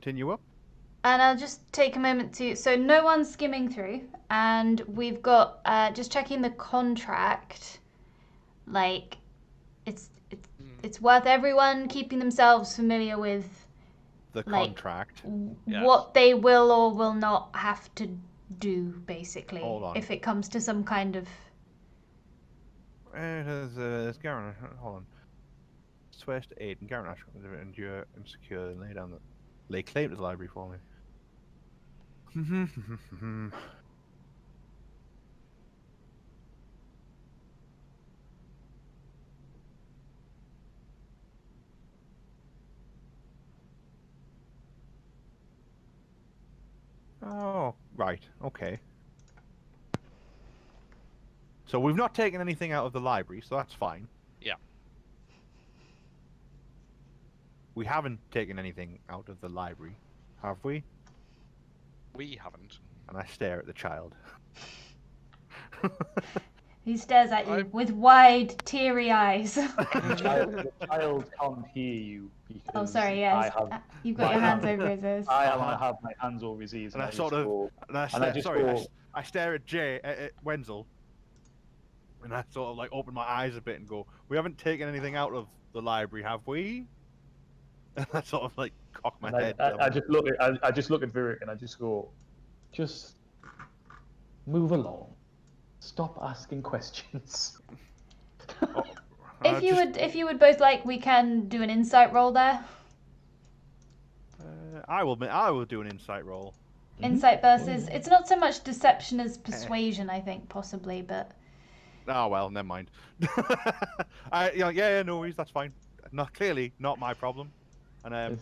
continue up. And I'll just take a moment to... So no one's skimming through. And we've got... just checking the contract. Like, it's worth everyone keeping themselves familiar with... The contract. What they will or will not have to do, basically. Hold on. If it comes to some kind of... Hold on. Swears to aid and Garen endure and secure and lay claim to the library for me. Oh, right. Okay. So we've not taken anything out of the library, so that's fine. Yeah. We haven't taken anything out of the library, have we? We haven't. And I stare at the child. He stares at you with wide, teary eyes. The child can't hear you. Oh, sorry, yes. You've got your hands over his ears. I have my hands over his ears. And I stare at at Wenzel. And I sort of like open my eyes a bit and go, we haven't taken anything out of the library, have we? And I sort of like cock my head. I just look at Virik and I just go, just move along. Stop asking questions. If you would both like, we can do an insight roll there. I will do an insight roll. Insight versus it's not so much deception as persuasion, I think, possibly, but. Oh well, never mind. No worries, that's fine. Clearly not my problem. And and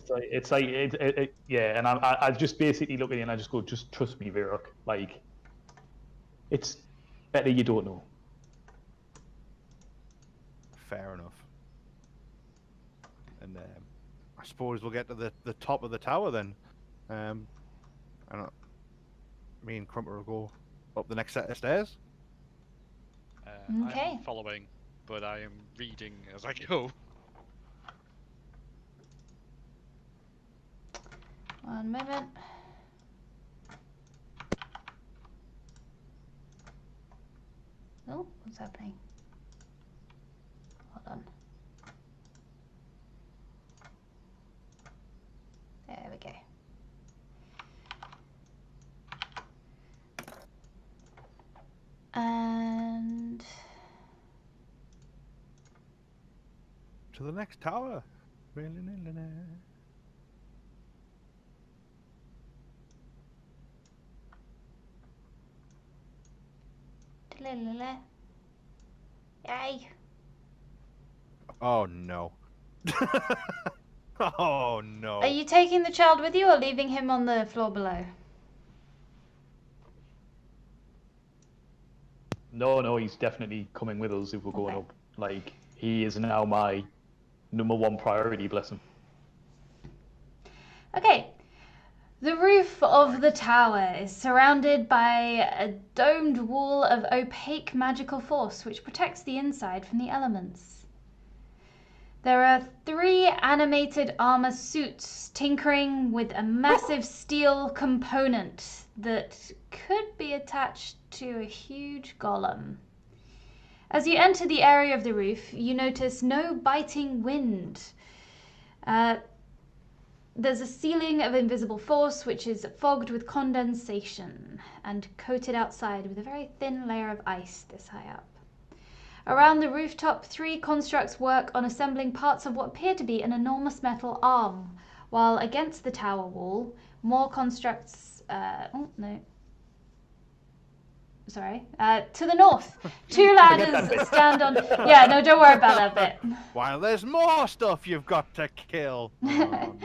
I just basically look at you and I just go, just trust me, Virik. Like, it's better you don't know. Fair enough. And I suppose we'll get to the top of the tower then. Me and Crumper will go up the next set of stairs. Okay. I'm following, but I am reading as I go. One moment. Oh, what's happening? Hold on. There we go. And to the next tower. Yay. Oh no. Oh no. Are you taking the child with you or leaving him on the floor below? No, he's definitely coming with us if we're going up. Like, he is now my #1 priority, bless him. Okay. The roof of the tower is surrounded by a domed wall of opaque magical force which protects the inside from the elements. There are 3 animated armor suits tinkering with a massive steel component that could be attached to a huge golem. As you enter the area of the roof, you notice no biting wind. There's a ceiling of invisible force which is fogged with condensation and coated outside with a very thin layer of ice this high up. Around the rooftop, 3 constructs work on assembling parts of what appear to be an enormous metal arm, while against the tower wall, more constructs... to the north, 2 ladders stand on... Yeah, no, don't worry about that bit. While there's more stuff you've got to kill. Oh, no.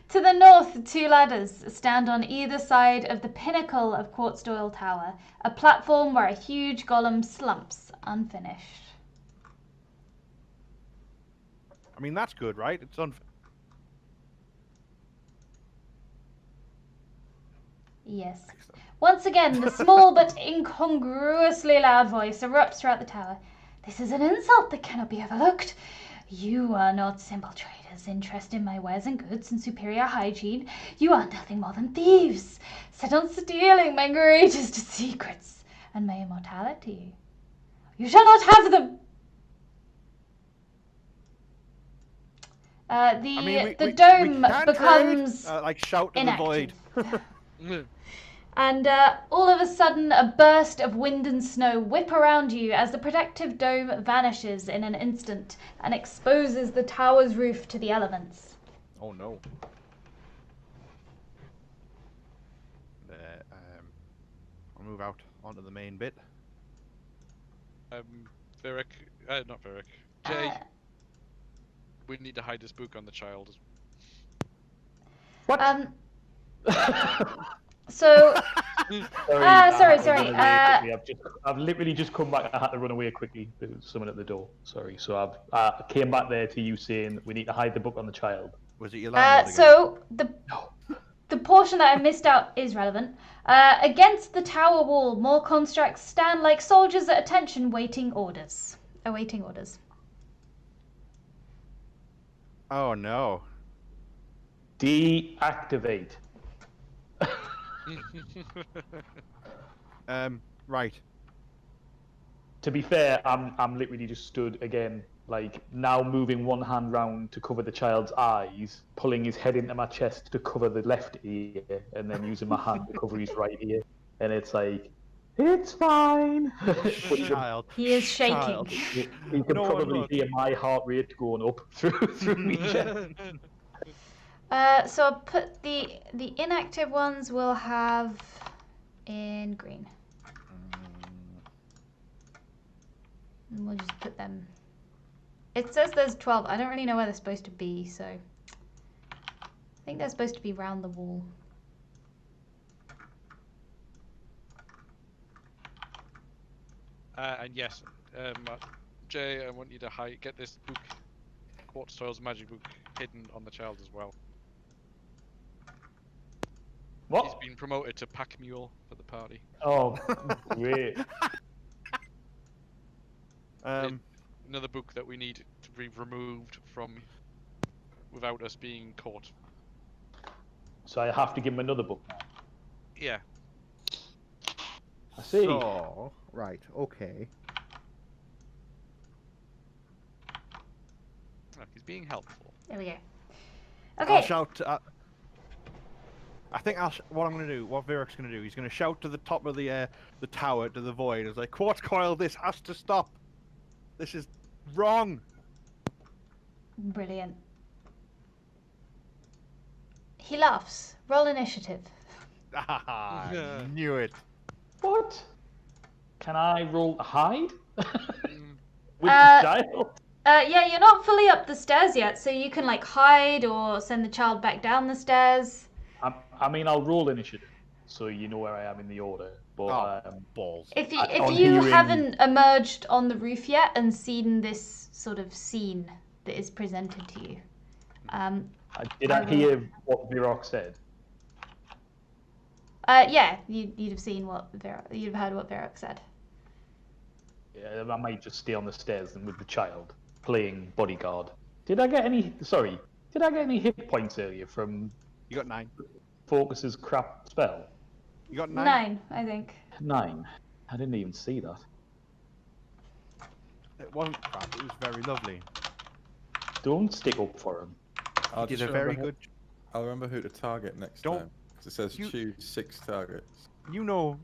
To the north, 2 ladders stand on either side of the pinnacle of Quartz Doyle Tower, a platform where a huge golem slumps unfinished. I mean, that's good, right? It's Yes. Once again, the small but incongruously loud voice erupts throughout the tower. This is an insult that cannot be overlooked. You are not simple traders. traitors interest in my wares and goods and superior hygiene, you are nothing more than thieves, set on stealing my greatest secrets and my immortality. You shall not have them. The dome can becomes trade, like shout to the void. inactive. And all of a sudden, a burst of wind and snow whip around you as the protective dome vanishes in an instant and exposes the tower's roof to the elements. Oh no. I'll move out onto the main bit. Varric, not Varric. Jay, we need to hide this book on the child. What? So, sorry. sorry. I've literally just come back. I had to run away quickly. There was someone at the door. Sorry. So I came back there to you saying we need to hide the book on the child. Was it your landlord again? So the portion that I missed out is relevant. Against the tower wall, more constructs stand like soldiers at attention, awaiting orders. Oh no. Deactivate. Right. To be fair, I'm literally just stood again, like now moving one hand round to cover the child's eyes, pulling his head into my chest to cover the left ear, and then using my hand to cover his right ear. And it's like, it's fine. Child. He is shaking. Child. You can probably hear my heart rate going up through me chest. So I'll put the inactive ones we'll have in green. And we'll just put them. It says there's 12. I don't really know where they're supposed to be, so I think they're supposed to be round the wall. And yes, Jay, I want you to get this book, Quartz Soil's magic book, hidden on the child as well. What? He's been promoted to pack mule for the party. Oh, great. Another book that we need to be removed from without us being caught. So I have to give him another book now. Yeah. I see. So, right, okay. Look, he's being helpful. There we go. I'll Okay. shout. I think what I'm going to do, what Varric's going to do, he's going to shout to the top of the tower, to the void. It's like, Quartz Coil, this has to stop. This is wrong. Brilliant. He laughs. Roll initiative. Ah, knew it. What? Can I roll to hide? With the child? Yeah, you're not fully up the stairs yet, so you can like hide or send the child back down the stairs. I mean, I'll roll initiative, so you know where I am in the order. But balls. If on you hearing- haven't emerged on the roof yet and seen this sort of scene that is presented to you, did I hear what Virok said? yeah, you'd have seen you'd have heard what Varric said. Yeah, I might just stay on the stairs and with the child playing bodyguard. Did I get any? Sorry, did I get any hit points earlier from? You got 9. Focus's crap spell. You got 9? 9, I think. 9. I didn't even see that. It wasn't crap. It was very lovely. Don't stick up for him. You did a very good. I'll remember who to target next Don't- time. Because it says choose 6 targets. You know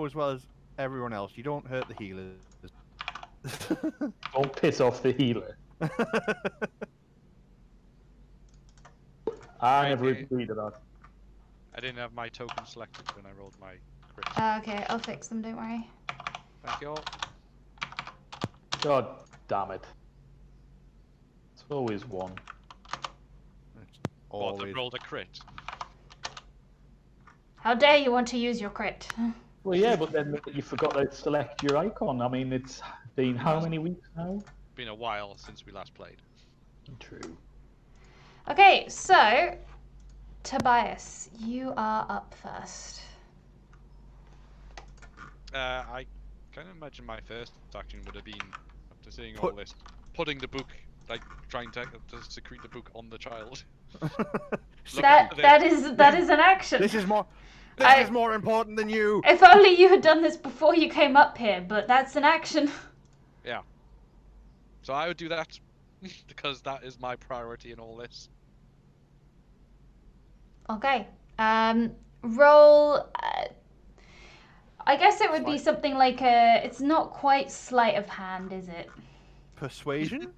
as well as everyone else. You don't hurt the healers. Don't piss off the healer. I never Okay. agreed to that. I didn't have my token selected when I rolled my crit. Okay, I'll fix them, don't worry. Thank you all. God damn it. It's always one. It's What, I always. rolled a crit? How dare you want to use your crit? Well, yeah, but then you forgot to select your icon. I mean, it's been how many weeks now? Been a while since we last played. True. Okay, so Tobias, you are up first. I kind of imagine my first action would have been, after seeing all this, putting the book like trying to secrete the book on the child. That is an action. This is more. This is more important than you. If only you had done this before you came up here, but that's an action. Yeah. So I would do that because that is my priority in all this. Okay. Roll. I guess it would be something like a. It's not quite sleight of hand, is it? Persuasion?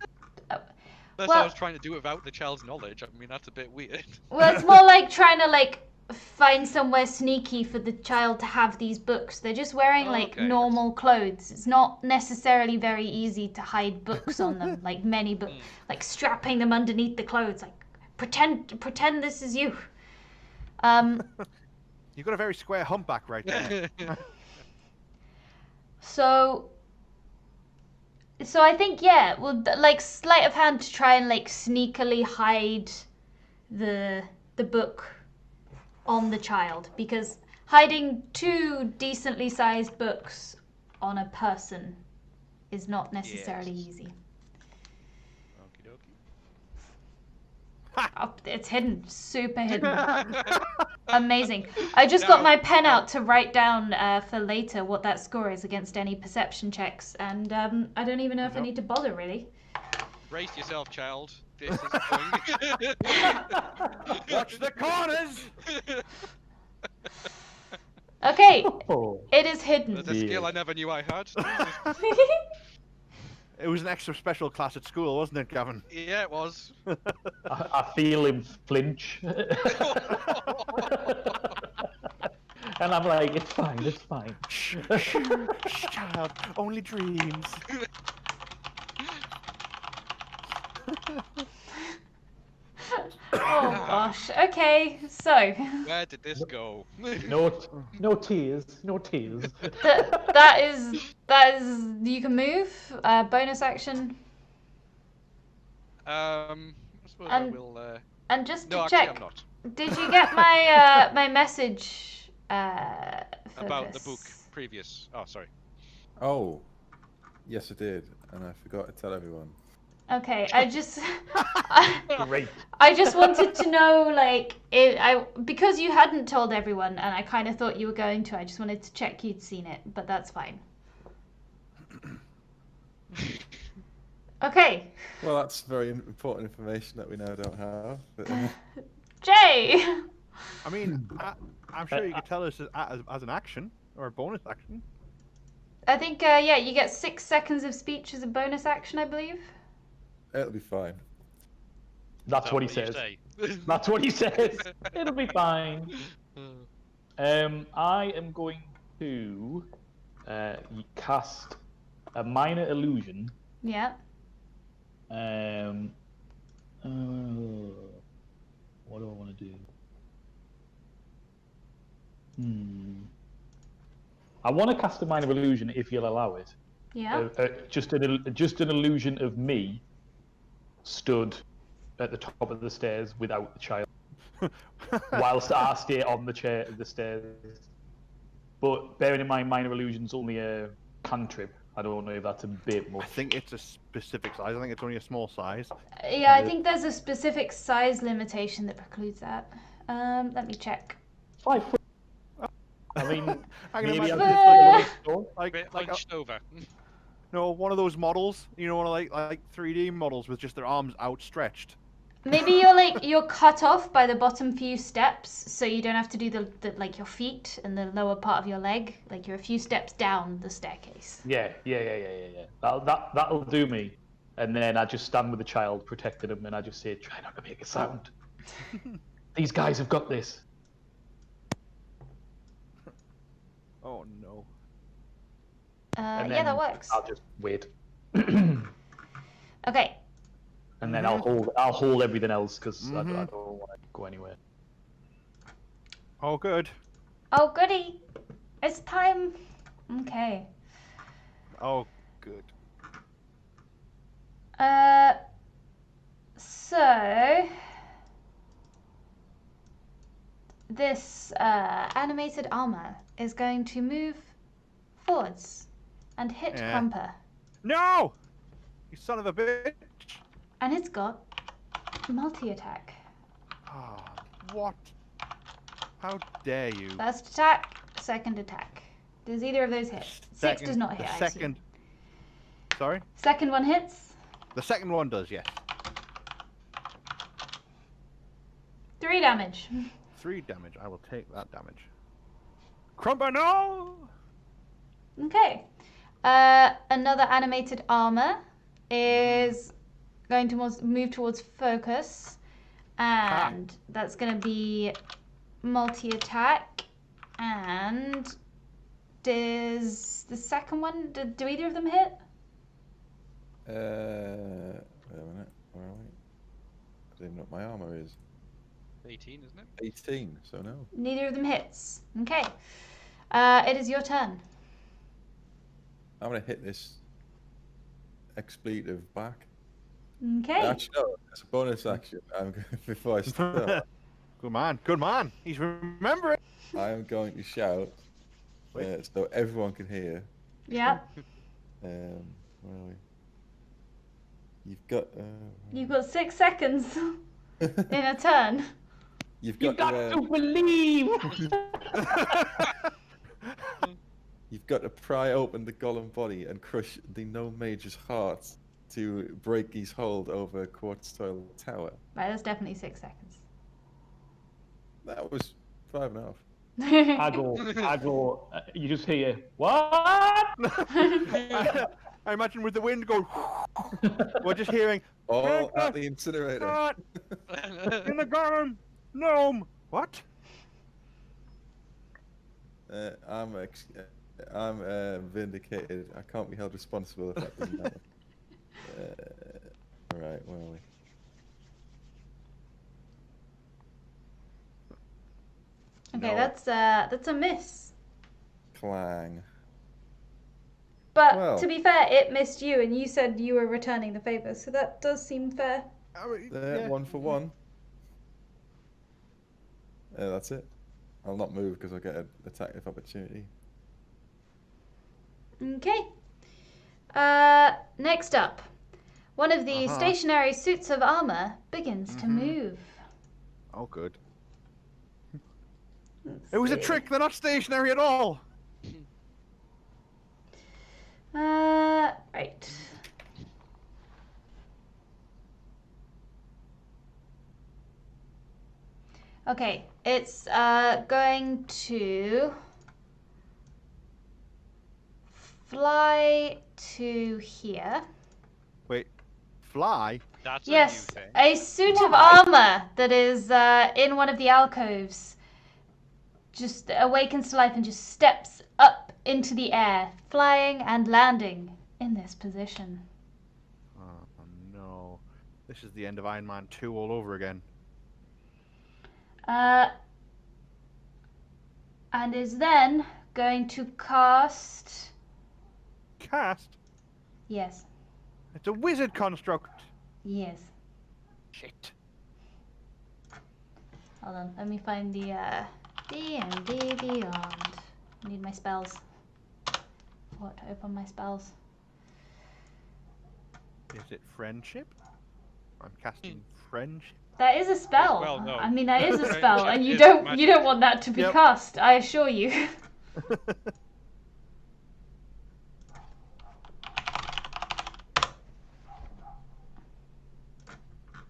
Unless Well- I was trying to do it without the child's knowledge. I mean, that's a bit weird. Well, it's more like trying to find somewhere sneaky for the child to have these books. They're just wearing Okay, normal clothes. It's not necessarily very easy to hide books on them, like many books, like strapping them underneath the clothes, like pretend this is you. You've got a very square humpback right there. So I think well, like sleight of hand to try and sneakily hide the book on the child, because hiding 2 decently sized books on a person is not necessarily easy. Okie dokie. Oh, it's hidden, super hidden. Amazing. I just got my pen out to write down for later what that score is against any perception checks, and I don't even know if I need to bother really. Brace yourself, child. This is going. Watch the corners! Okay, Oh. it is hidden. That's a skill I never knew I had. It was an extra special class at school, wasn't it, Gavin? Yeah, it was. I feel him flinch. And I'm like, it's fine. Shh, child, only dreams. Oh gosh. Okay, so Where did this go? No tears. that is you can move. Bonus action, I suppose And- I will. and just to No, actually, check, I'm not. did you get my my message for About this? the book previous. Oh, sorry. Oh, yes, I did, and I forgot to tell everyone. Okay, I just Great. I just wanted to know, because you hadn't told everyone, and I kind of thought you were going to. I just wanted to check you'd seen it, but that's fine. Okay, Well, that's very important information that we now don't have. But, Jay. I mean, I'm sure you could tell us as an action, or a bonus action. I think you get 6 seconds of speech as a bonus action, I believe. it'll be fine. That's what he you says. say. That's what he says. It'll be fine. I am going to cast a minor illusion. Yeah. What do I want to do? I want to cast a minor illusion if you'll allow it. Yeah. Just an illusion of me stood at the top of the stairs without the child, whilst I stay on the stairs. But bearing in mind, minor illusion's only a cantrip. I don't know if that's a bit I much. think it's a specific size. I think it's only a small size. Yeah, I think there's a specific size limitation that precludes that. Let me check. 5 foot. I mean, I can maybe imagine I'm it's just like one of those. A bit like hunched over. no, one of those models. You know, one of like 3D models with just their arms outstretched. Maybe you're cut off by the bottom few steps, so you don't have to do the your feet and the lower part of your leg. Like you're a few steps down the staircase. Yeah. That'll do me. And then I just stand with the child, protecting him, and I just say, "Try not to make a sound. These guys have got this." Oh no. And Yeah, that then works. I'll just wait, Okay. and then I'll hold everything else because I don't want to go anywhere. Oh, good. Oh, goody. It's time. Okay. Oh, good. So this animated armor is going to move forwards and hit Yeah. Crumper. No! You son of a bitch! And it's got multi-attack. Ah, what? How dare you? First attack, second attack. Does either of those hit? Six does not hit, The I second. Sorry? assume. Second one hits. The second one does, yes. 3 damage. 3 damage. I will take that damage. Crumper, no! Okay. Another animated armor is going to move towards focus. And that's going to be multi-attack. And does the second one, do either of them hit? Wait a minute. Where are we? I don't know what my armor is. 18, isn't it? 18, so no. Neither of them hits. Okay. It is your turn. I'm gonna hit this expletive back. Okay. Actually, no, it's a bonus action. Before I start, Good man, good man. He's remembering. I am going to shout so everyone can hear. Yeah. Where are we? You've got. You've got 6 seconds in a turn. You've You got, got to believe! You've got to pry open the golem body and crush the gnome mage's heart to break his hold over a quartz tile tower. Right, that's definitely 6 seconds. That was 5.5. I go, you just hear, what? I imagine with the wind going. We're just hearing. All at the incinerator. "Cut! In the garden! Gnome! What? I'm vindicated. I can't be held responsible if that doesn't happen. Alright, where are we? Okay, No. that's a miss. Clang. But Well. to be fair, it missed you, and you said you were returning the favor, so that does seem fair. Yeah. 1 for 1. That's it. I'll not move because I'll get an attack of opportunity. Okay. Next up, one of the stationary suits of armor begins to move. Oh, good. It was a trick. They're not stationary at all. Right. Okay, it's going to fly to here. Wait, fly? That's Yes, a new thing. a suit of armor that is in one of the alcoves just awakens to life and just steps up into the air, flying and landing in this position. Oh no, this is the end of Iron Man 2 all over again. And is then going to cast. Cast? Yes, It's a wizard construct. yes. Shit. Hold on, let me find the D&D Beyond. I need my spells. What to open my spells? Is it friendship? I'm casting friendship. That is a spell. Well, no. I mean, that is a Friendship spell, and you is don't magic. want that to be Yep. cast. I assure you.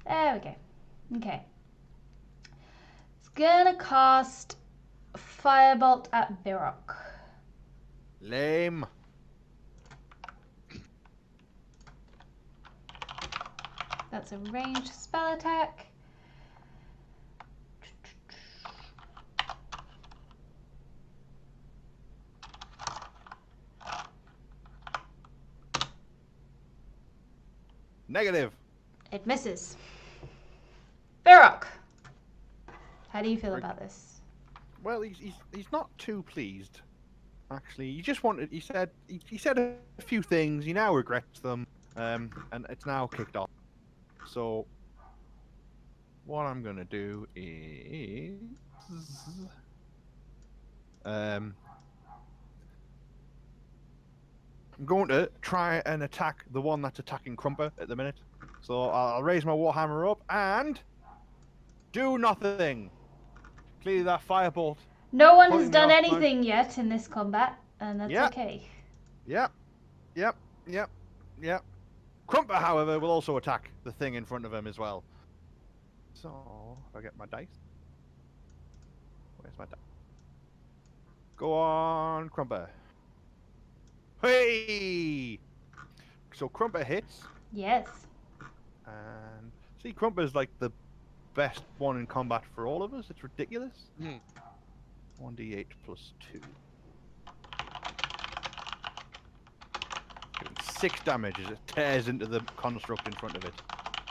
There we go. Okay. It's gonna cast Firebolt at Virok. Lame. That's a ranged spell attack. Negative. It misses. Virok, how do you feel about this? Well, he's not too pleased. Actually, he just wanted. He said a few things. He now regrets them, and it's now kicked off. So, what I'm gonna do is, I'm going to try and attack the one that's attacking Crumper at the minute. So I'll raise my warhammer up and do nothing. Clearly that firebolt. No one Pulling has me done off my- anything yet in this combat, and that's Yeah. okay. Yep. Crumper, however, will also attack the thing in front of him as well. So, if I get my dice. Where's my dice? Go on, Crumper. Hey! So Crumper hits, Yes. and see, Crumper's like the best one in combat for all of us. It's ridiculous. Hmm. 1d8 plus 2. Doing 6 damage as it tears into the construct in front of it.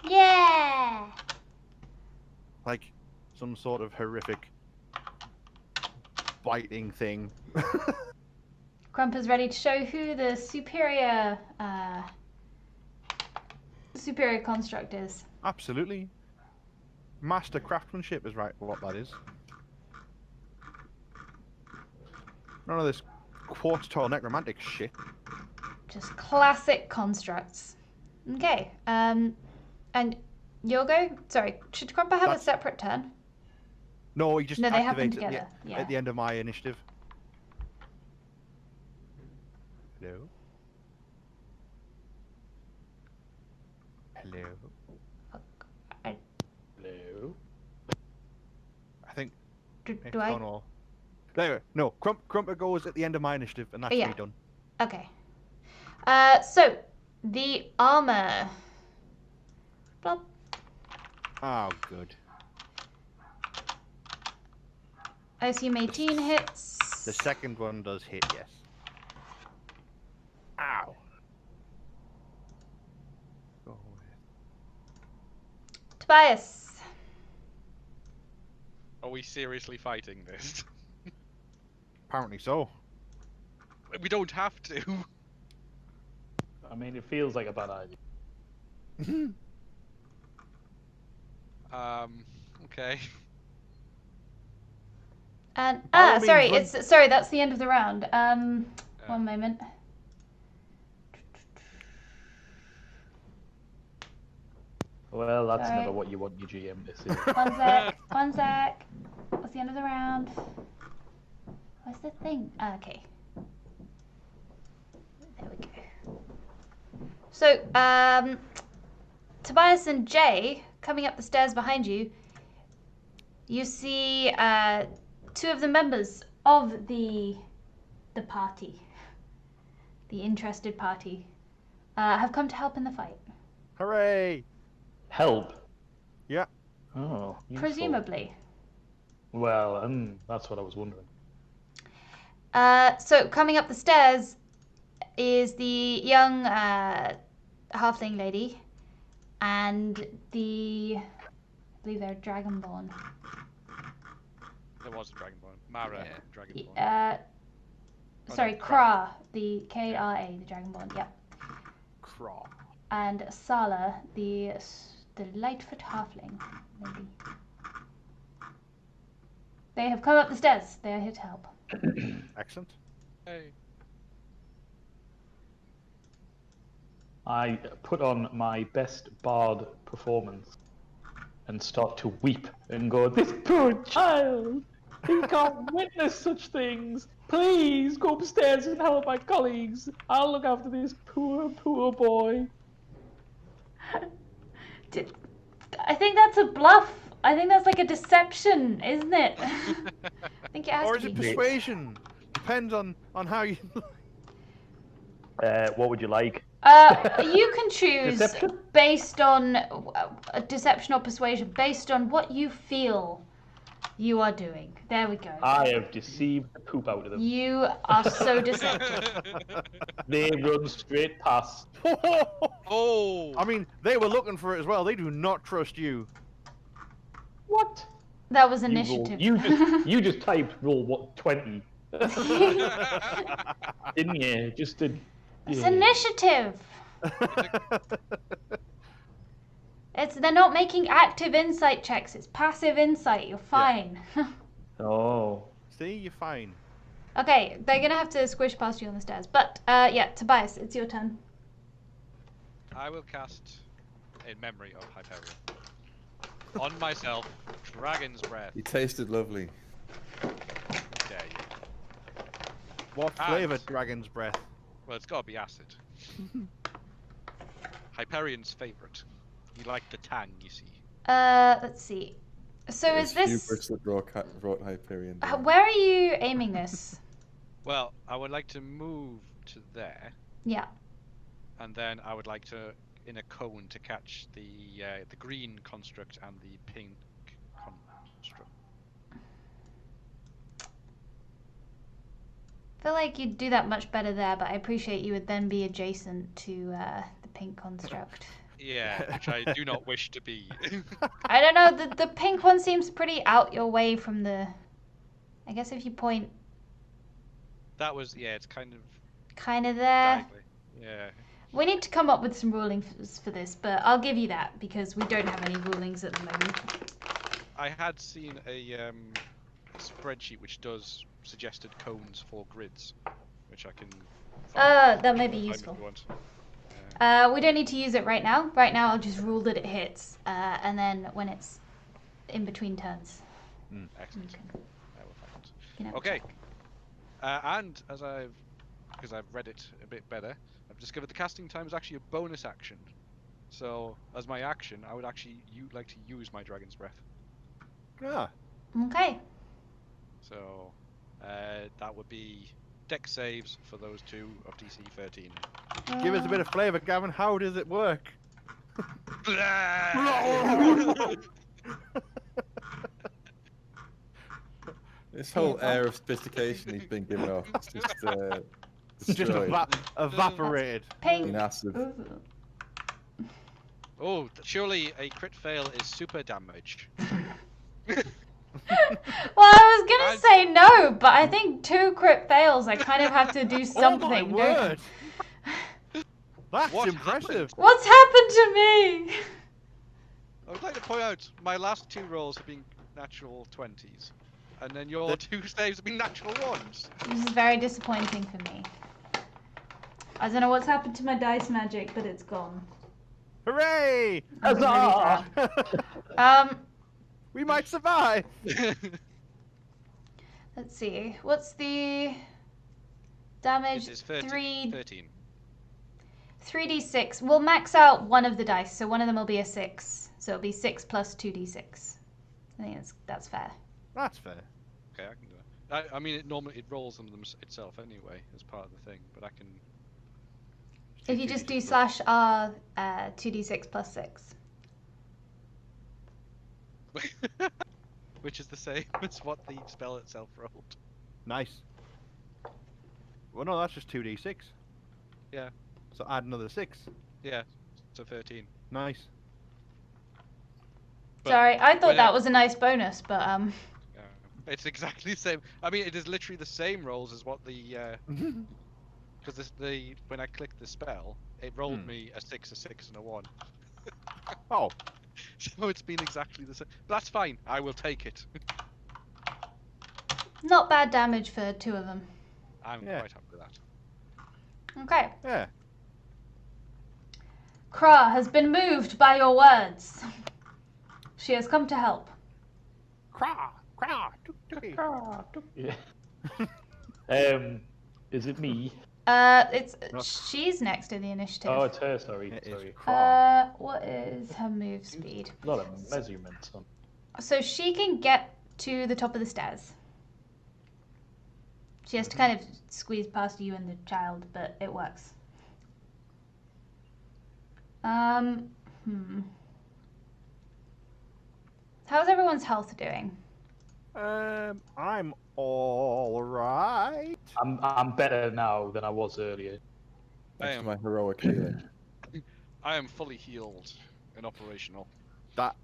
Yeah! Like some sort of horrific biting thing. Crumper's ready to show who the superior construct is. Absolutely. Master craftsmanship is right what that is. None of this quartz tile necromantic shit. Just classic constructs. Okay. And you'll go? Sorry, should Crumper have a That's- separate turn? No, he just No, they happen activates together. Yeah. at the end of my initiative. Hello? Hello? Hello. I think Do it's I? gone all. There, no, Crumper goes at the end of my initiative, and that's Yeah. me done. Okay. So the armor. Blop. Oh, good. I assume 18 hits. The second one does hit, yes. Ow. Go away. Tobias. Are we seriously fighting this? Apparently so. We don't have to. I mean, it feels like a bad idea. Okay. And By all sorry, means, sorry, that's the end of the round. One moment. Well, that's Sorry. never what you want your GM to see. One sec. One sec. What's the end of the round? Where's the thing? Okay. There we go. So, Tobias and Jay coming up the stairs behind you. You see two of the members of the party, the interested party, have come to help in the fight. Hooray! Help. Yeah. Oh. useful. Presumably. Well, that's what I was wondering. So coming up the stairs is the young halfling lady and I believe they're dragonborn. There was a Dragonborn. Mara, Yeah. Dragonborn. Sorry, no, Kra, the K-R-A, the dragonborn, yep. Craw. And Sala, the Lightfoot halfling lady. They have come up the stairs. They are here to help. Excellent. Hey. I put on my best bard performance and start to weep and go, "This poor child! He can't witness such things! Please go upstairs and help my colleagues! I'll look after this poor, poor boy!" I think that's a bluff. I think that's like a deception, isn't it? I think it has Or to is it be. persuasion? Depends on how you. What would you like? You can choose Deception? based on deception or persuasion, based on what you feel you are doing. There we go. I have deceived the poop out of them. You are so deceptive. They run straight past. Oh! I mean, they were looking for it as well. They do not trust you. What? That was You rolled- initiative. You just typed roll what 20, didn't you? Just to. It's yeah. initiative. They're not making active insight checks. It's passive insight. You're fine. Oh. See, you're fine. Okay, they're gonna have to squish past you on the stairs. But yeah, Tobias, it's your turn. I will cast in memory of Hyperion. On myself, Dragon's Breath. He tasted lovely. Dare you. What And- flavour dragon's breath? Well, it's got to be acid. Hyperion's favourite. You like the tang, you see. Let's see. So It is was this? hubris that brought Hyperion down. Where are you aiming this? Well, I would like to move to there, Yeah. and then I would like to, in a cone, to catch the green construct and the pink construct. I feel like you'd do that much better there, but I appreciate you would then be adjacent to the pink construct. Yeah, which I do not wish to be. I don't know, the pink one seems pretty out your way from the... I guess if you point That was, yeah, it's kind of kind of there. diagonally. Yeah. We need to come up with some rulings for this, but I'll give you that because we don't have any rulings at the moment. I had seen a spreadsheet which does suggested cones for grids, which I can. That may be find if useful. you want. We don't need to use it right now. Right now I'll just rule that it hits, and then when it's in between turns. Excellent. you I will find it. can have a Okay. check. And because I've read it a bit better, I've discovered the casting time is actually a bonus action. So as my action, I would actually like to use my Dragon's Breath. Ah, Okay. So that would be dex saves for those two of DC 13. give us a bit of flavour, Gavin. How does it work? This whole air of sophistication he's been given off is just Just destroyed evaporated. Pink. in acid. Oh, surely a crit fail is super damage. Well, I was gonna And- say no, but I think 2 crit fails. I kind of have to do something. Oh my don't I? word! That's What impressive. What's happened to me? I would like to point out my last 2 rolls have been natural 20s, and then your The- 2 saves have been natural 1s. This is very disappointing for me. I don't know what's happened to my dice magic, but it's gone. Hooray! Huzzah! We might survive. Let's see. What's the damage? It is 13. 3d6. We'll max out one of the dice, so one of them will be a 6. So it'll be 6 plus 2d6. I think that's fair. That's fair. Okay, I can do that. I mean, it rolls them itself anyway as part of the thing, but I can. If you just do slash r 2d6 plus 6. Which is the same as what the spell itself rolled. Nice. Well, no, that's just 2d6. Yeah. So add another 6. Yeah, so 13. Nice. But Sorry, I thought when that was a nice bonus, but Yeah. It's exactly the same. I mean, it is literally the same rolls as what the because when I clicked the spell, it rolled me a 6, a 6, and a 1. Oh, So it's been exactly the same. But that's fine. I will take it. not bad damage for 2 of them. I'm Yeah. quite happy with that. Okay. yeah. Kra has been moved by your words. She has come to help. Craw, craw, tuk, tuki. Yeah. Is it me? It's No. she's next in the initiative. Oh, it's her. Sorry. It is Sorry. craw. What is her move speed? A lot of measurements on. So she can get to the top of the stairs. She has to kind of squeeze past you and the child, but it works. How's everyone's health doing? I'm all right. I'm better now than I was earlier. Thanks to am. my heroic healing. I am fully healed and operational. That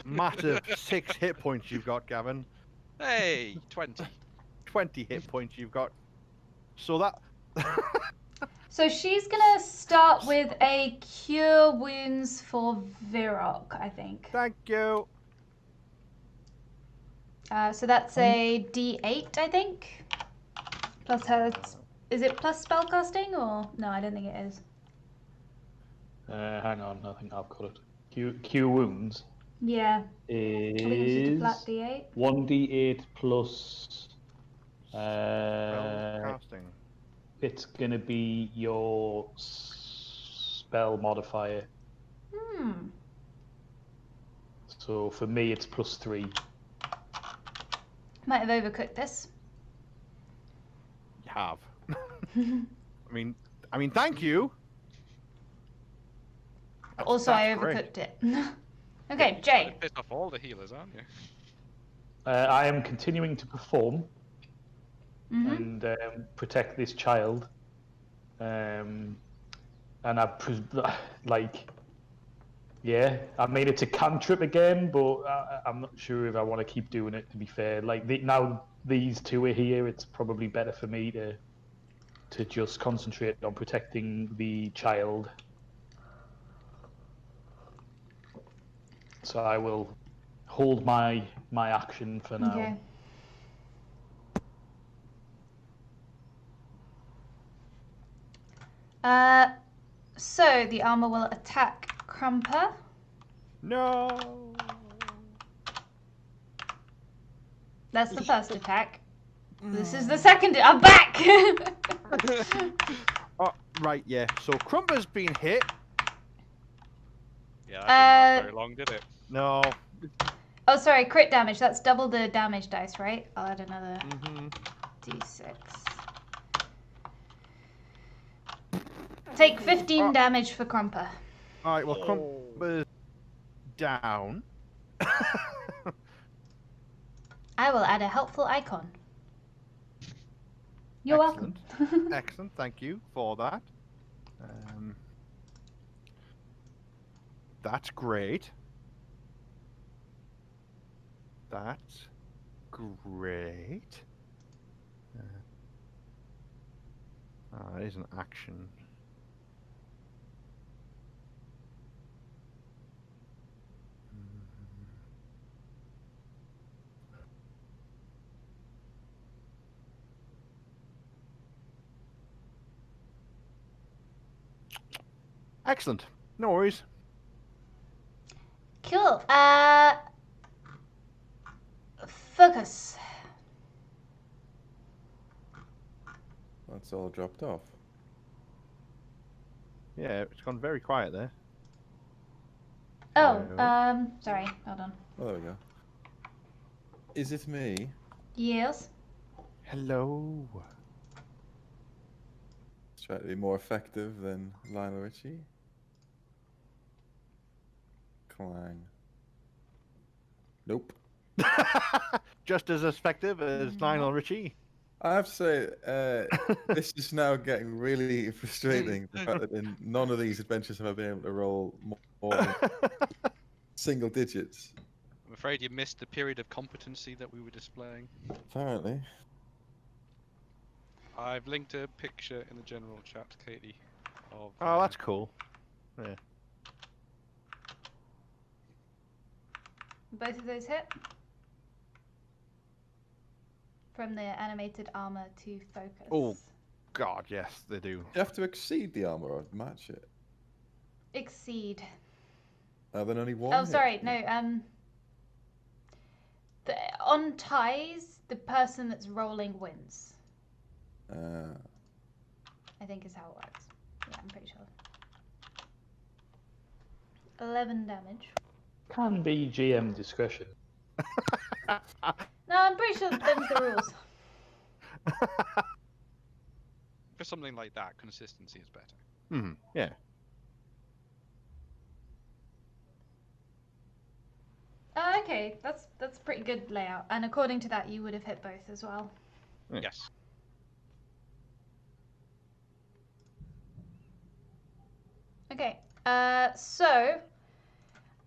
massive 6 hit points you've got, Gavin. Hey, 20. 20 hit points you've got. So that. So she's gonna start with a cure wounds for Virok, I think. Thank you. So that's a D8, I think. Plus her. Is it plus spellcasting or no? I don't think it is. Hang on, I think I've got it. Q wounds Yeah. I think it's just a flat is D8. 1d8 plus. Spell casting. It's gonna be your spell modifier. Hmm. So for me, it's +3. Might have overcooked this. You have. I mean, thank you. Also, I great. overcooked it. Okay, Jay. Piss off all the healers, aren't you? I am continuing to perform Mm-hmm. and protect this child. And yeah, I mean it's a cantrip again, but I'm not sure if I want to keep doing it. To be fair, like now these two are here, it's probably better for me to just concentrate on protecting the child. So I will hold my action for now. Okay. So the armor will attack Crumper. No. That's the first attack. This is the second. I'm back. Oh, right, yeah. So Crumper's been hit. Yeah, that didn't last very long, did it? No. Oh, sorry, crit damage. That's double the damage dice, right? I'll add another d6. Take 15 damage for Crumper. All right. Well, Crumper's down. I will add a helpful icon. You're welcome. Excellent. Thank you for that. That's great. That's great. That is an action. Excellent. No worries. Cool. Focus. That's all dropped off. Yeah, it's gone very quiet there. Oh, Hello? sorry. Hold on. Oh, there we go. Is it me? Yes. Hello. Try to be more effective than Lionel Richie. Clang. Nope. Just as effective as Lionel Richie. I have to say, this is now getting really frustrating. The fact that in none of these adventures have I been able to roll more than single digits. I'm afraid you missed the period of competency that we were displaying. Apparently. I've linked a picture in the general chat, Katie. Of, Oh, that's cool. Yeah. Both of those hit. From the animated armor to focus. Oh, God, yes, they do. You have to exceed the armor or match it. Exceed. Then only one. Oh, hit. sorry. No. On ties, the person that's rolling wins. I think is how it works. Yeah, I'm pretty sure. 11 damage. Can be GM discretion. No, I'm pretty sure them's the rules. For something like that, consistency is better. Yeah. Okay, that's pretty good layout. And according to that, you would have hit both as well. Yes. Okay, so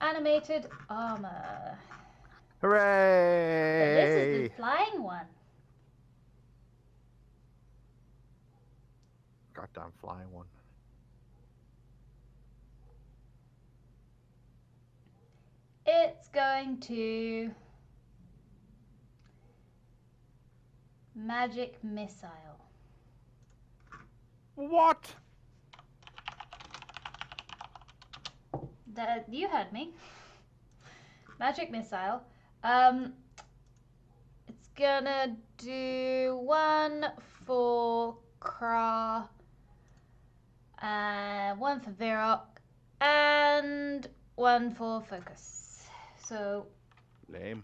animated armor. Hooray! But this is the flying one. Goddamn flying one. It's going to magic missile. What? You heard me. Magic missile. It's gonna do 1 for Kra, and 1 for Virok, and 1 for Focus. So Lame.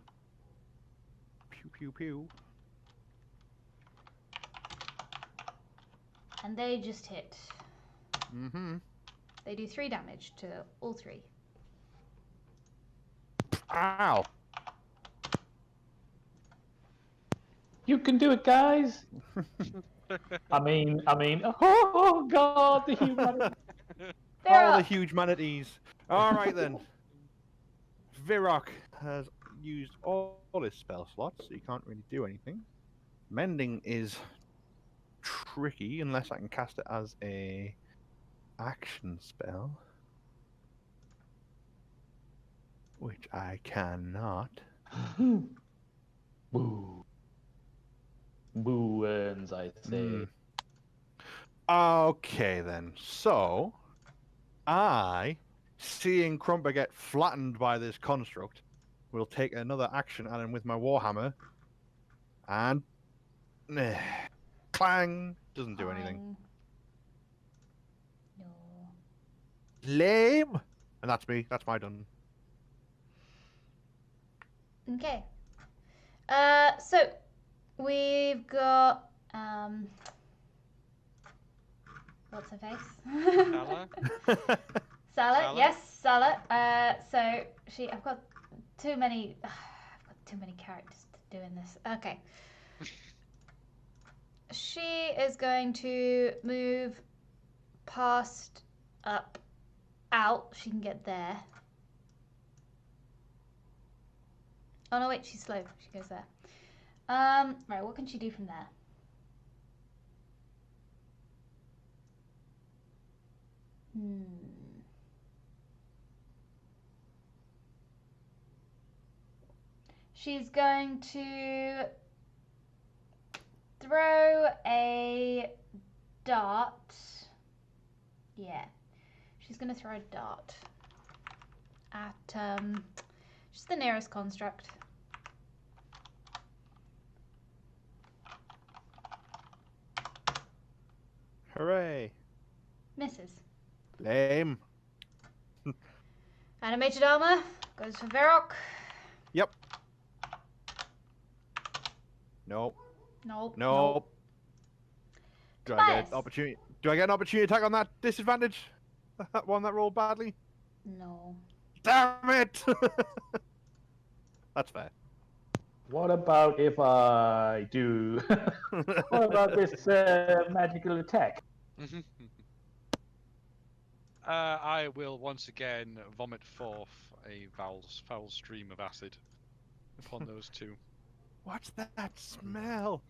Pew pew pew. and they just hit. Mm-hmm. They do 3 damage to all 3. Ow. You can do it, guys. I mean, oh god, the humanity. All the huge manatees. All right then. Virok has used all his spell slots, so he can't really do anything. Mending is tricky unless I can cast it as a action spell, which I cannot. Boo. Boo earns, I say. Okay then. So, I, seeing Crumper get flattened by this construct, will take another action at him with my Warhammer, and clang, doesn't do anything. No. Lame. And that's me. That's my done. Okay. So we've got what's her face? Salah? Salah, Salah? yes, Salah. So I've got too many characters to do in this. Okay. She is going to move past, up, out. She can get there. Oh no, wait, she's slow. She goes there. Right, what can she do from there? She's going to throw a dart. Yeah. She's going to throw a dart at just the nearest construct. Hooray. Misses. Lame. Animated armor goes for Varrock. Yep. Nope. Nope. Nope. Do I get Tobias. an opportunity? Do I get an opportunity attack on that disadvantage? That one that rolled badly? No. Damn it! That's fair. What about if I do? What about this magical attack? I will once again vomit forth a foul stream of acid upon those two. What's that smell?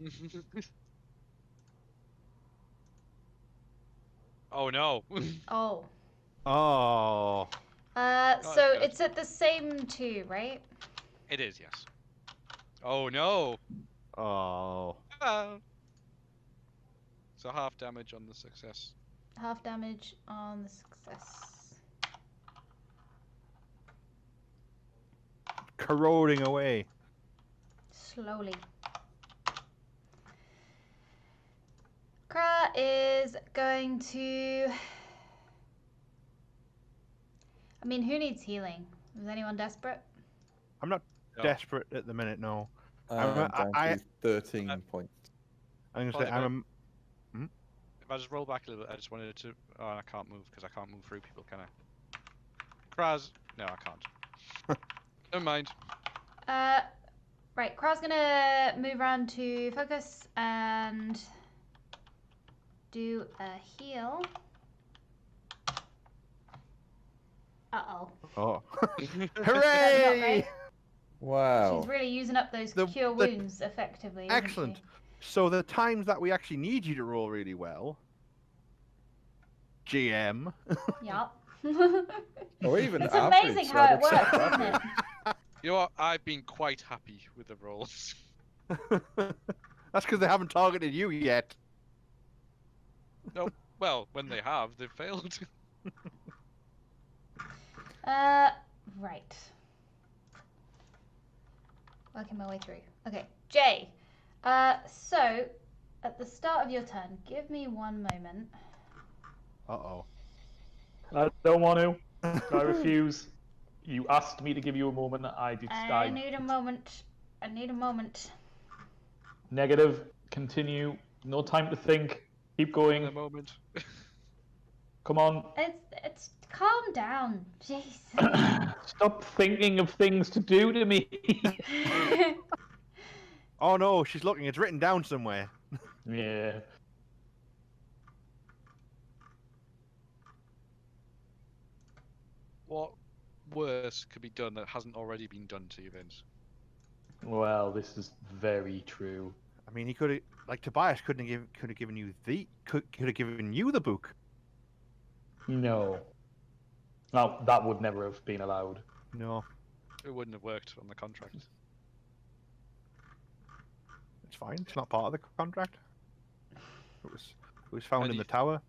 Oh no. Oh. Oh. So good. it's at the same 2, right? It is, yes. Oh no. Oh. So half damage on the success. Half damage on the success. Corroding away. Slowly. Kra is going to... I mean, who needs healing? Is anyone desperate? I'm not No. desperate at the minute, no. Down I- to 13 points. I'm gonna say Well, I'm If I just roll back a little bit, I just wanted to. Oh, I can't move because I can't move through people, can I? Kraz. No, I can't. Never mind. Right, Kra's gonna move around to focus and do a heal. Uh-oh. Oh. That's not Hooray! great. Wow. She's really using up those The- cure the- wounds effectively. isn't Excellent. she? So the times that we actually need you to roll really well, GM. Yup. Or even It's average, amazing so how I'd it works, accept isn't it? average. You know what? I've been quite happy with the rolls. That's because they haven't targeted you yet. No, well, when they have, they've failed. Right. Working my way through. Okay, Jay. So, at the start of your turn, give me one moment. Uh-oh. I don't want to. I refuse. You asked me to give you a moment. I need a moment. I need a moment. Negative. Continue. No time to think. Keep In going. a moment. Come on. It's calm down. Jeez. Stop thinking of things to do to me. Oh no, she's looking. It's written down somewhere. Yeah. What worse could be done that hasn't already been done to you, Vince? Well, this is very true. I mean, he could have, like Tobias could have given you could have given you the book. No. No, that would never have been allowed. No, It wouldn't have worked on the contract. it's fine. It's not part of the contract. It was found in the tower.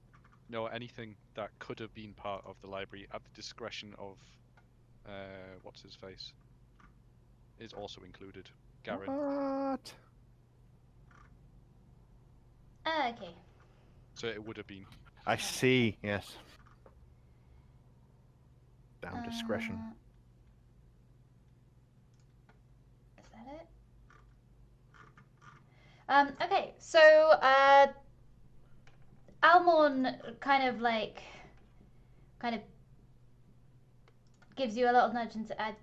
No, anything that could have been part of the library at the discretion of, what's his face, is also included. Garen. What? Okay. So it would have been. I see. Yes. Down discretion. Is that it? Okay, so Almorn kind of gives you a little nudge and says, I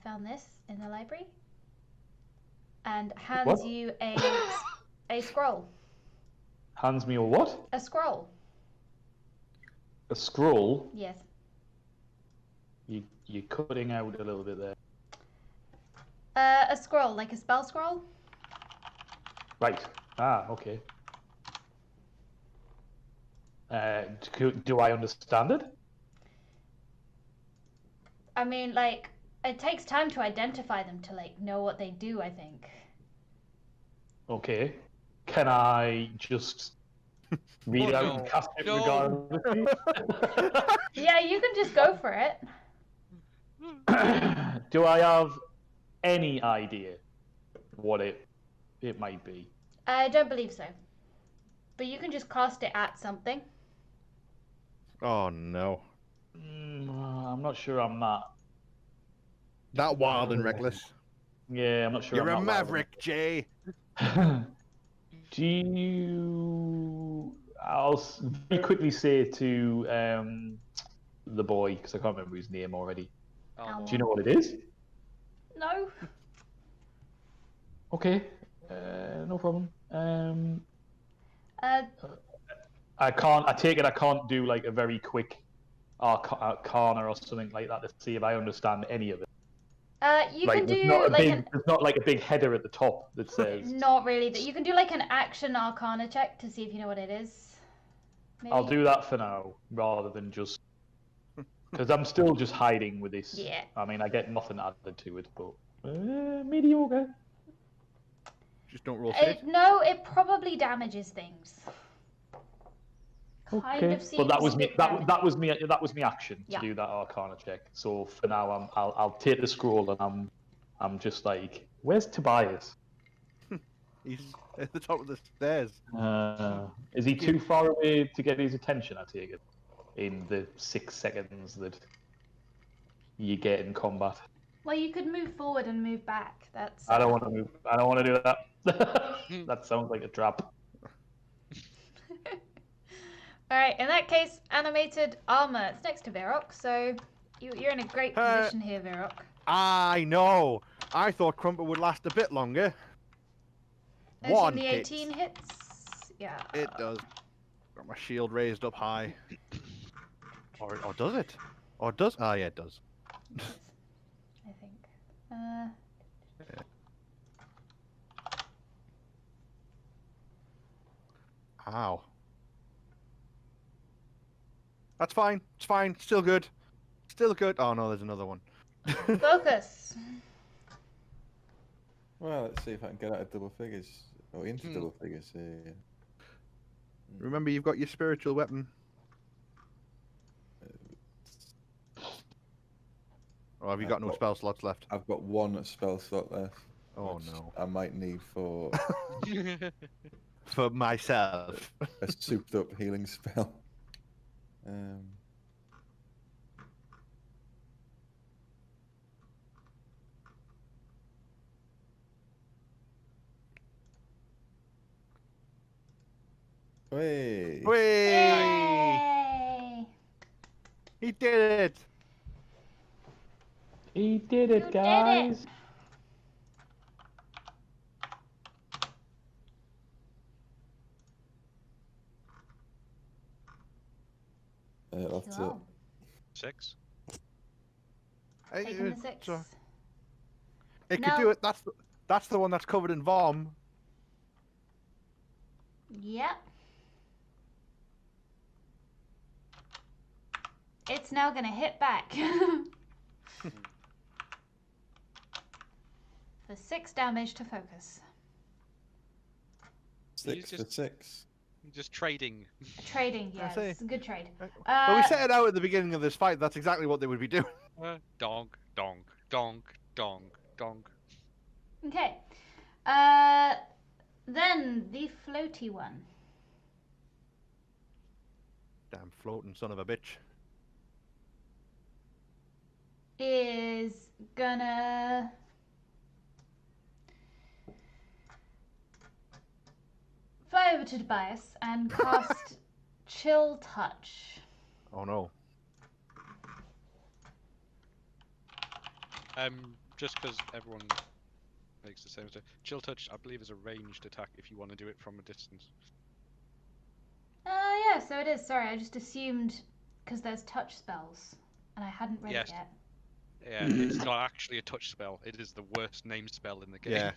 found this in the library, and hands What? you a scroll. Hands me a what? A scroll. A scroll? Yes. You're cutting out a little bit there. A scroll, like a spell scroll. Right. Ah, okay. Do I understand it? I mean, like, it takes time to identify them to, like, know what they do, I think. Okay. Can I just read it out and cast it regardless? Yeah, you can just go for it. Do I have any idea what it might be? I don't believe so. But you can just cast it at something. Oh no. I'm not sure I'm That wild and reckless. Yeah, I'm not sure. You're I'm a that wild. maverick, Jay. Do you? Very quickly say to the boy, because I can't remember his name already. Almor. Do you know what it is? No. Okay, no problem. I can't. I take it I can't do like a very quick arcana or something like that to see if I understand any of it. You Like, can do there's not like a big header at the top that says. Not really. You can do like an action arcana check to see if you know what it is. Maybe? I'll do that for now, rather than just because I'm still just hiding with this. Yeah. I mean, I get nothing added to it, but mediocre. Just don't roll shit. No, it probably damages things. Kind Okay, of seems but that was a me. bit That was me. That was me action Yeah. to do that arcana check. So for now, I'll take the scroll and I'm just like, where's Tobias? He's at the top of the stairs. Is he too far away to get his attention? I take it in the 6 seconds that you get in combat. Well, you could move forward and move back. That's. I don't want to move. I don't want to do that. That sounds like a trap. All right. In that case, animated armor. It's next to Varrock, so you're in a great position here, Varrock. I know. I thought Crumpet would last a bit longer. As in One the hits. 18 hits. Yeah. It does. Got my shield raised up high. Or does it? Or does? Ah, yeah, it does. I think. Ow. That's fine. It's fine. Still good. Still good. Oh no, there's another one. Focus. Well, let's see if I can get out of double figures. Or into double figures. Remember, you've got your spiritual weapon. Or have you I've got no got- spell slots left? I've got one spell slot left. Oh which no. I might need for For myself. a souped up healing spell. Hey. Whee! Yay! He did it! He did You it, did it. guys. That's it. Cool. 6. Taking the 6. So, it No. could do it. That's the one that's covered in vom. Yep. It's now gonna hit back. For 6 damage to focus. 6 for just- 6. Just trading. Trading, yeah, see. it's a good trade. Well, we set it out at the beginning of this fight. That's exactly what they would be doing. Donk, donk, donk, donk, donk. Okay. Then the floaty one Damn floating son of a bitch. is gonna fly over to Tobias and cast Chill Touch. Oh no. Just because everyone makes the same mistake. Chill touch, I believe, is a ranged attack if you want to do it from a distance. Yeah, so it is. Sorry, I just assumed because there's touch spells and I hadn't read Yes. it yet. Yeah, it's not actually a touch spell. It is the worst named spell in the game. Yeah.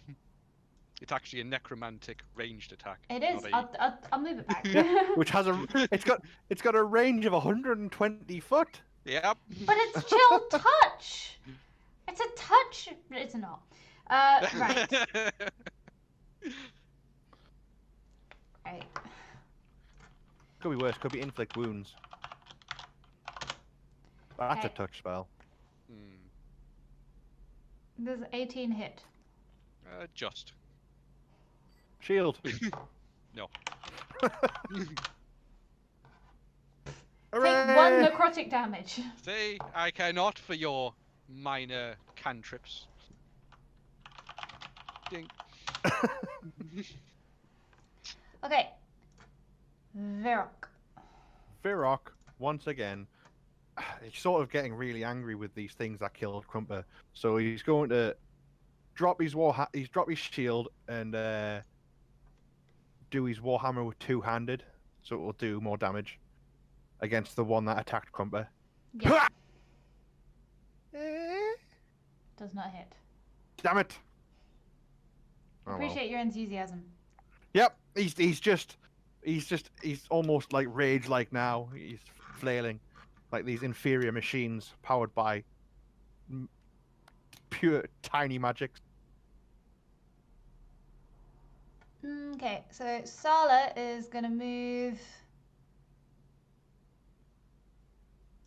It's actually a necromantic ranged attack. It is. not I'll move it back. Yeah, which has it's got a range of 120 foot. Yep. But it's Chill Touch. It's a touch. It's not. Right. Right. Could be worse. Could be inflict wounds. That's a Okay. touch spell. There's 18 hit. Just. Shield. No. Take 1 necrotic damage. See, I cannot for your minor cantrips. Ding. Okay. Verok. Virok, once again, he's sort of getting really angry with these things that killed Crumper. So he's going to drop his drop his shield and do his warhammer with two-handed, so it will do more damage against the one that attacked Crumper. Yeah. Does not hit. Damn it! Oh, well. Appreciate your enthusiasm. Yep, he's almost like rage-like now. He's flailing like these inferior machines powered by pure tiny magics. Okay, so Sala is gonna move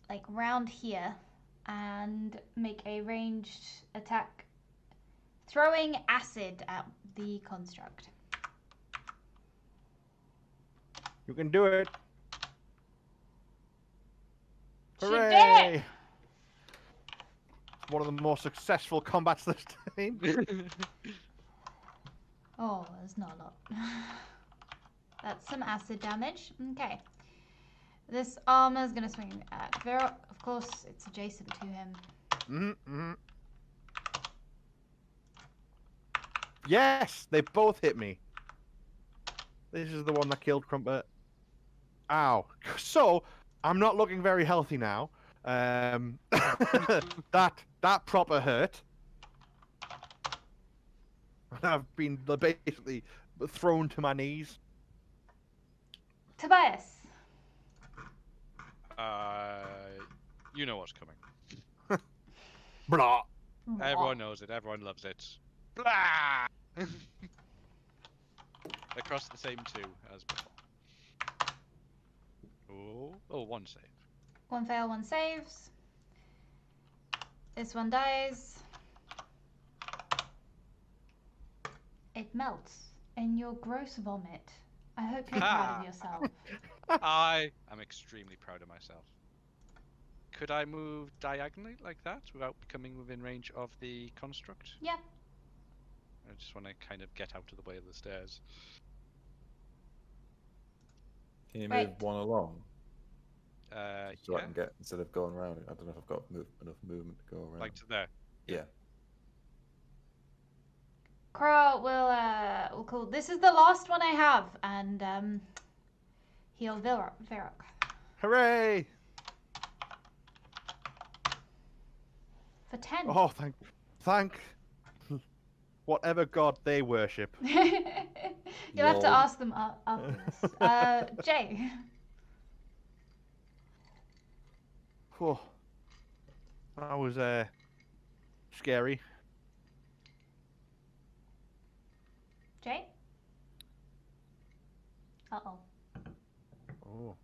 like round here and make a ranged attack, throwing acid at the construct. You can do it. She did Hooray! One of the more successful combats this time. Oh, that's not a lot. That's some acid damage. Okay. This armor is going to swing at Verok. Of course, it's adjacent to him. Mm-hmm. Yes, they both hit me. This is the one that killed Crumper. Ow. So, I'm not looking very healthy now. That proper hurt. I've been basically thrown to my knees. Tobias. You know what's coming. Blah. Everyone knows it. Everyone loves it. Blah! Across the same 2 as before. Oh, 1 save. 1 fail, 1 saves. This one dies. It melts in your gross vomit. I hope you're proud of yourself. I am extremely proud of myself. Could I move diagonally like that without coming within range of the construct? Yeah. I just want to kind of get out of the way of the stairs. Can you Right. move one along? So I Yeah, can get, instead of going around, I don't know if I've got enough movement to go around. like to there. Yeah. Crow will call. This is the last one I have, and he'll Virok. Hooray! For 10. Oh, thank whatever god they worship. You'll have to Lol. ask them after this. Jay. Oh, that was scary. Jay? Uh-oh. Oh,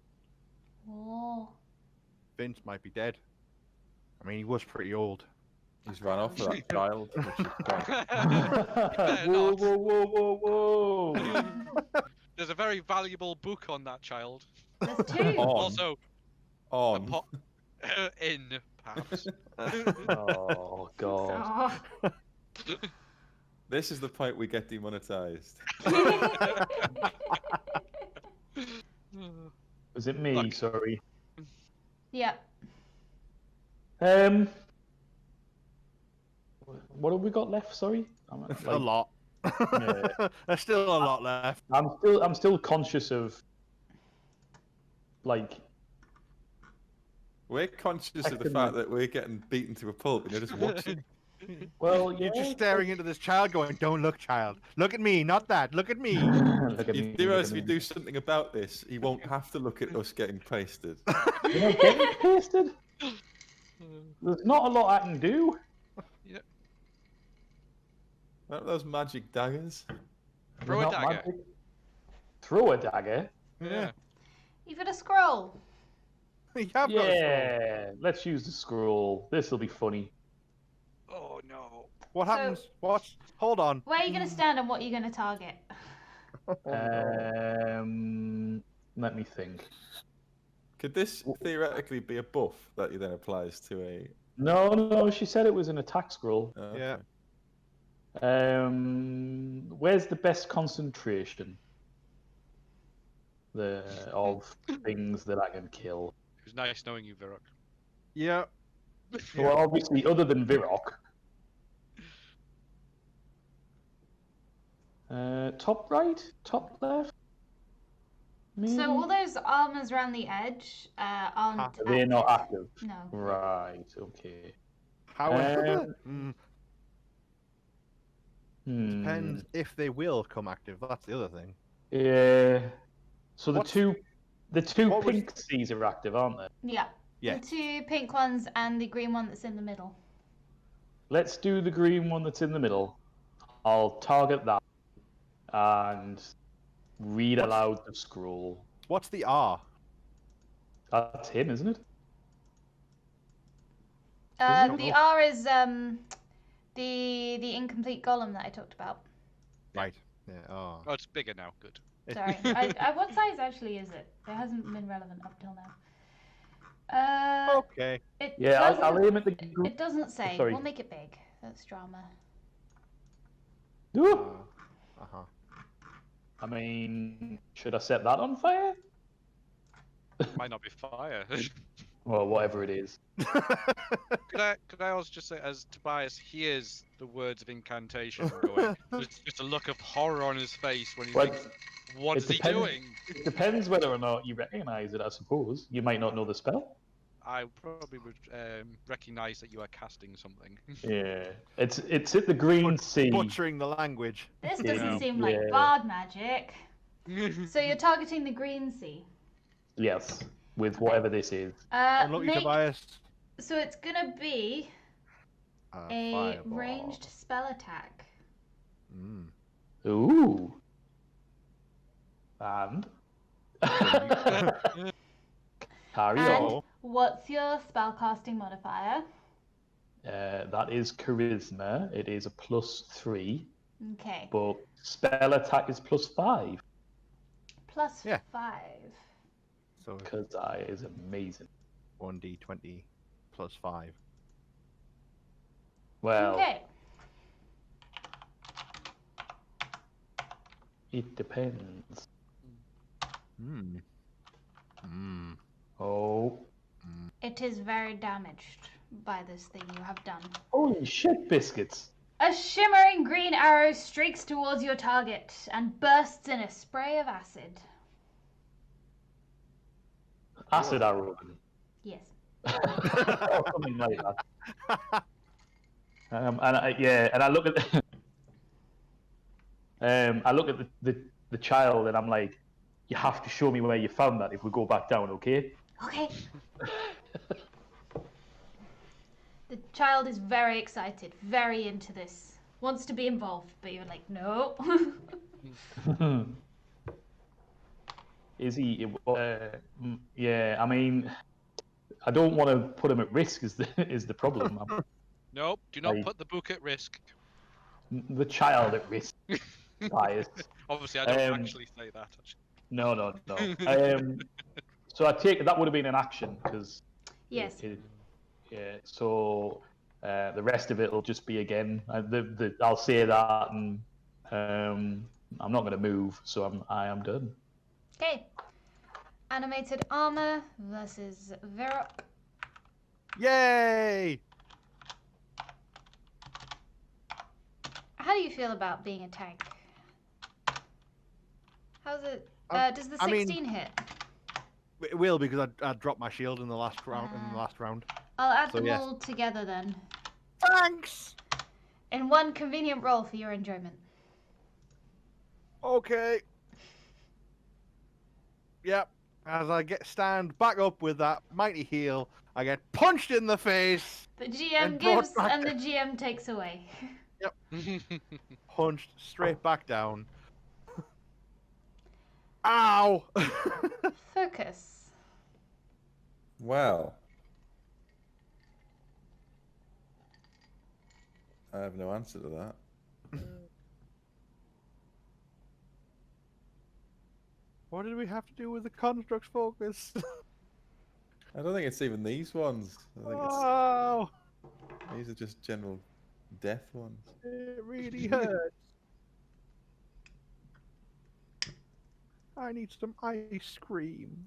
Oh. Vince might be dead. I mean, he was pretty old. He's run off with that child. Which is quite... Whoa, whoa, whoa, whoa, whoa! There's a very valuable book on that child. There's 2. On. Also, a On. in perhaps. Oh god. Oh. This is the point we get demonetized. Was it me? Look. Sorry. Yep. What have we got left? Sorry. A lot. Yeah. There's still a lot left. I'm still conscious of like. We're conscious of the fact that we're getting beaten to a pulp and you're just watching. Well, yeah. You're just staring into this child going, don't look, child. Look at me, not that. Look at me. Look at You me, do look realize at if you me. do something about this, he won't have to look at us getting pasted. You're not getting pasted. There's not a lot I can do. What are those magic daggers? Throw a Not dagger. magic. Throw a dagger. Yeah. You've got a scroll. You have got a sword. Yeah. Let's use the scroll. This will be funny. Oh no. What So- happens? What? Hold on. Where are you going to stand and what are you going to target? Let me think. Could this theoretically be a buff that he then applies to a? No, she said it was an attack scroll. Oh, Yeah. okay. Where's the best concentration? Of things that I can kill. It was nice knowing you, Virok. Yeah. Well, obviously, other than Virok. Top right? Top left? Maybe? So all those armors around the edge aren't They're not active. No. Right, okay. However, Hmm. depends if they will come active. That's the other thing. Yeah. So the What's- two what was- pink C's are active, aren't they? Yeah. Yes. The 2 pink ones and the green one that's in the middle. Let's do the green one that's in the middle. I'll target that and read What's- aloud the scroll. What's the R? That's him, isn't it? Isn't it? The R is the incomplete golem that I talked about. Right. Yeah. Oh. Oh, it's bigger now. Good. Sorry. What size actually is it? It hasn't been relevant up till now. Okay. It Yeah, doesn't, I'll aim at the. it doesn't say. Sorry. We'll make it big. That's drama. Ooh. Uh-huh. I mean, should I set that on fire? Might not be fire. Well, whatever it is. Could I also just say, as Tobias hears the words of incantation going, there's just a look of horror on his face when he Well, thinks, what it is he depends- doing? It depends whether or not you recognize it, I suppose. You might not know the spell. I probably would recognize that you are casting something. Yeah. It's at the green sea. Butchering the language. This Yeah. doesn't seem like Yeah. bard magic. So you're targeting the green sea. Yes. With whatever this is. Unlucky Tobias. So it's gonna be a Fireball. ranged spell attack. Mm. Ooh. And? Carry And on. what's your spellcasting modifier? That is charisma. It is a +3, Okay. but spell attack is +5 Plus Yeah. 5. So because that is amazing. 1d20 plus 5. Well, Okay. it depends. Hmm. Hmm. Oh, It is very damaged by this thing you have done. holy shit, biscuits! A shimmering green arrow streaks towards your target and bursts in a spray of acid. Acid arrow. Yes. Or something like that. And I look at I look at the child and I'm like, you have to show me where you found that if we go back down, okay? Okay. The child is very excited, very into this. Wants to be involved, but you're like, no. Is he? Yeah, I mean, I don't want to put him at risk. Is the problem? Nope, do not Like- put the book at risk. The child at risk. Bias. Obviously, I don't Um, actually say that. No. So I take it that would have been an action because. Yes. Yeah. So the rest of it will just be again. I'll say that, and I'm not going to move, so I am done. Okay. Animated armor versus Verok. Yay! How do you feel about being a tank? How's it? Does the I mean- 16 hit? It will because I dropped my shield in the last round. I'll add So, them yes. all together then. Thanks. In one convenient roll for your enjoyment. Okay. Yep. As I stand back up with that mighty heal, I get punched in the face. The GM And brought gives back and the GM takes away. Punched straight back down. Ow! Focus. Wow. I have no answer to that. What did we have to do with the construct's focus? I don't think it's even these ones. I think Oh, these are just general death ones. it really hurts. I need some ice cream.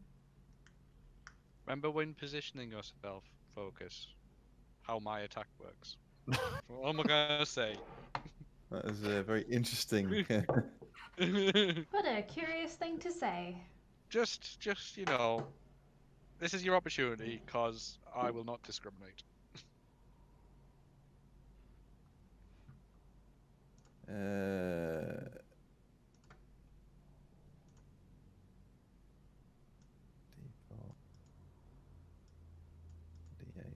Remember when positioning yourself, focus, how my attack works. What am I gonna say? That is very interesting. What a curious thing to say. just you know, this is your opportunity, cause I will not discriminate. D4, D8.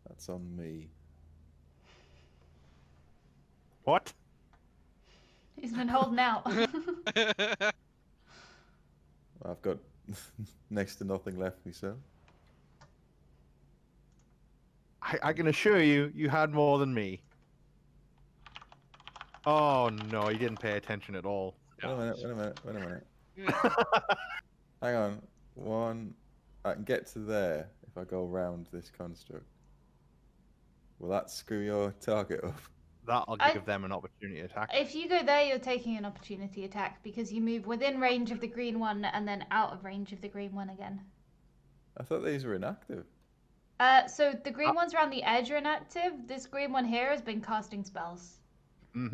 That's on me. What? He's been holding out. I've got next to nothing left myself. I can assure you, you had more than me. Oh no, you didn't pay attention at all. Wait a minute. Hang on. One. I can get to there if I go around this construct. Will that screw your target up? That'll I- give them an opportunity to attack. If you go there, you're taking an opportunity attack because you move within range of the green one and then out of range of the green one again. I thought these were inactive. So the green ones around the edge are inactive. This green one here has been casting spells.